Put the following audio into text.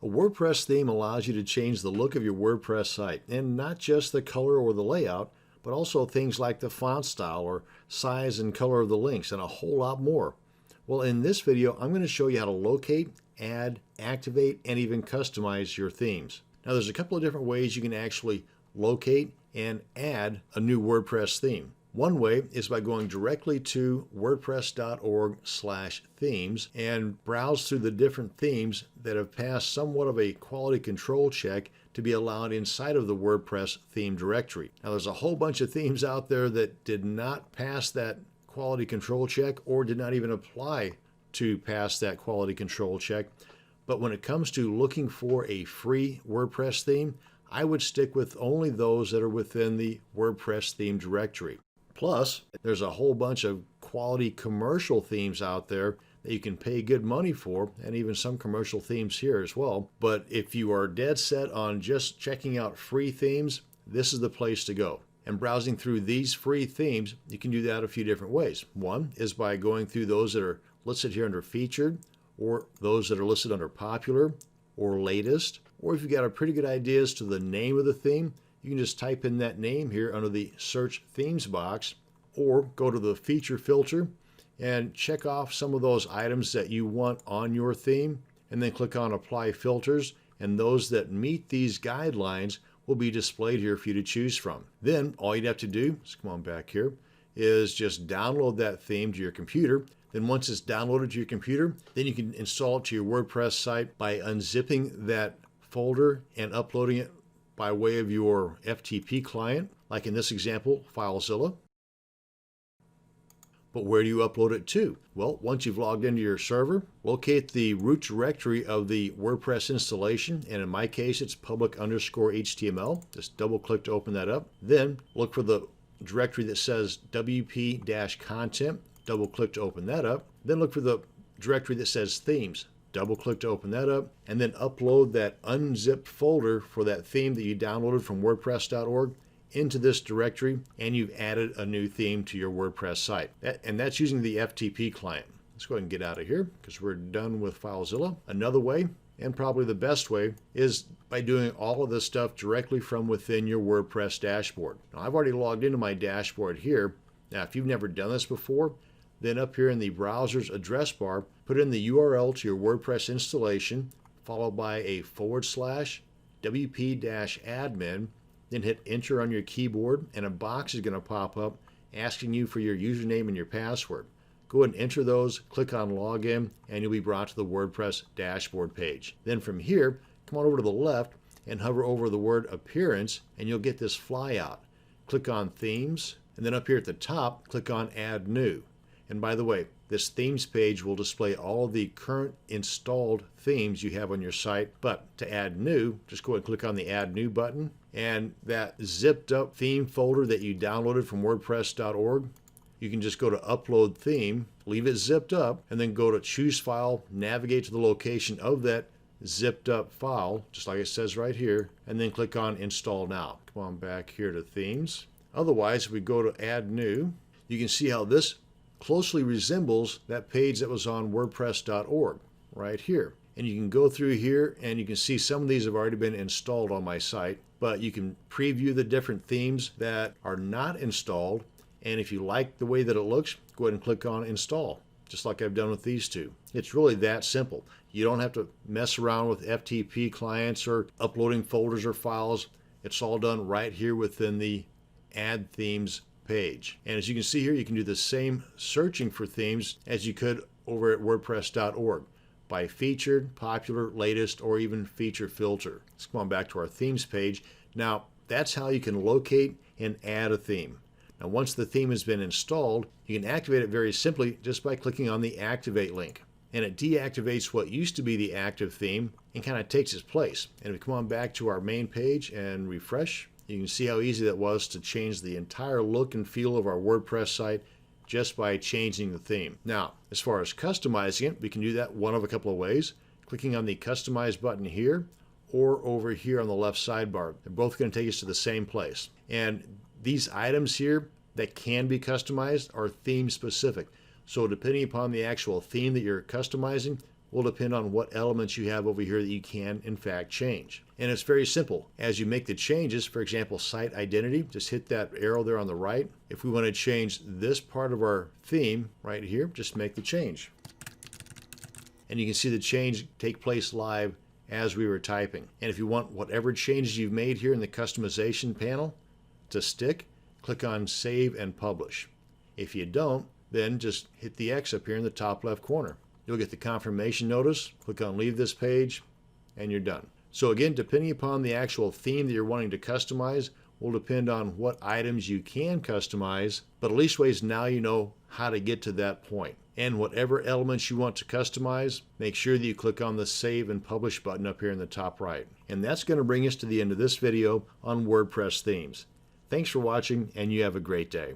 A WordPress theme allows you to change the look of your WordPress site, and not just the color or the layout, but also things like the font style or size and color of the links and a whole lot more. Well, in this video, I'm going to show you how to locate, add, activate, and even customize your themes. Now, there's a couple of different ways you can actually locate and add a new WordPress theme. One way is by going directly to wordpress.org/themes and browse through the different themes that have passed somewhat of a quality control check to be allowed inside of the WordPress theme directory. Now, there's a whole bunch of themes out there that did not pass that quality control check or did not even apply to pass that quality control check. But when it comes to looking for a free WordPress theme, I would stick with only those that are within the WordPress theme directory. Plus, there's a whole bunch of quality commercial themes out there that you can pay good money for, and even some commercial themes here as well. But if you are dead set on just checking out free themes, this is the place to go. And browsing through these free themes, you can do that a few different ways. One is by going through those that are listed here under featured, or those that are listed under popular or latest. Or if you've got a pretty good idea as to the name of the theme, you can just type in that name here under the search themes box, or go to the feature filter and check off some of those items that you want on your theme, and then click on apply filters, and those that meet these guidelines will be displayed here for you to choose from. Then all you'd have to do, let's come on back here, is just download that theme to your computer. Then once it's downloaded to your computer, then you can install it to your WordPress site by unzipping that folder and uploading it by way of your FTP client, like in this example, FileZilla. But where do you upload it to? Well, once you've logged into your server, locate the root directory of the WordPress installation, and in my case, it's public_HTML. Just double click to open that up. Then look for the directory that says WP-content. Double click to open that up. Then look for the directory that says themes. Double click to open that up, and then upload that unzipped folder for that theme that you downloaded from wordpress.org into this directory, and you've added a new theme to your WordPress site. And that's using the FTP client. Let's go ahead and get out of here because we're done with FileZilla. Another way, and probably the best way, is by doing all of this stuff directly from within your WordPress dashboard. Now, I've already logged into my dashboard here. Now, if you've never done this before, then up here in the browser's address bar, put in the URL to your WordPress installation, followed by a /wp-admin, then hit enter on your keyboard, and a box is going to pop up asking you for your username and your password. Go ahead and enter those, click on login, and you'll be brought to the WordPress dashboard page. Then from here, come on over to the left and hover over the word appearance, and you'll get this flyout. Click on themes, and then up here at the top, click on add new. And by the way, this themes page will display all of the current installed themes you have on your site. But to add new, just go ahead and click on the add new button. And that zipped up theme folder that you downloaded from wordpress.org, you can just go to upload theme, leave it zipped up, and then go to choose file, navigate to the location of that zipped up file, just like it says right here, and then click on install now. Come on back here to themes. Otherwise, if we go to add new, you can see how this closely resembles that page that was on wordpress.org right here. And you can go through here and you can see some of these have already been installed on my site, but you can preview the different themes that are not installed. And if you like the way that it looks, go ahead and click on install, just like I've done with these two. It's really that simple. You don't have to mess around with FTP clients or uploading folders or files. It's all done right here within the add themes page. And as you can see here, you can do the same searching for themes as you could over at wordpress.org by featured, popular, latest, or even feature filter. Let's come on back to our themes page. Now, that's how you can locate and add a theme. Now, once the theme has been installed, you can activate it very simply just by clicking on the activate link. And it deactivates what used to be the active theme and kind of takes its place. And if we come on back to our main page and refresh, you can see how easy that was to change the entire look and feel of our WordPress site just by changing the theme. Now, as far as customizing it, we can do that one of a couple of ways. Clicking on the Customize button here, or over here on the left sidebar. They're both going to take us to the same place. And these items here that can be customized are theme specific. So depending upon the actual theme that you're customizing, will depend on what elements you have over here that you can in fact change. And it's very simple. As you make the changes, for example, site identity, just hit that arrow there on the right. If we want to change this part of our theme right here, just make the change. And you can see the change take place live as we were typing. And if you want whatever changes you've made here in the customization panel to stick, click on Save and Publish. If you don't, then just hit the X up here in the top left corner. You'll get the confirmation notice, click on Leave this page, and you're done. So again, depending upon the actual theme that you're wanting to customize will depend on what items you can customize, but at least ways now you know how to get to that point. And whatever elements you want to customize, make sure that you click on the Save and Publish button up here in the top right. And that's going to bring us to the end of this video on WordPress themes. Thanks for watching, and you have a great day.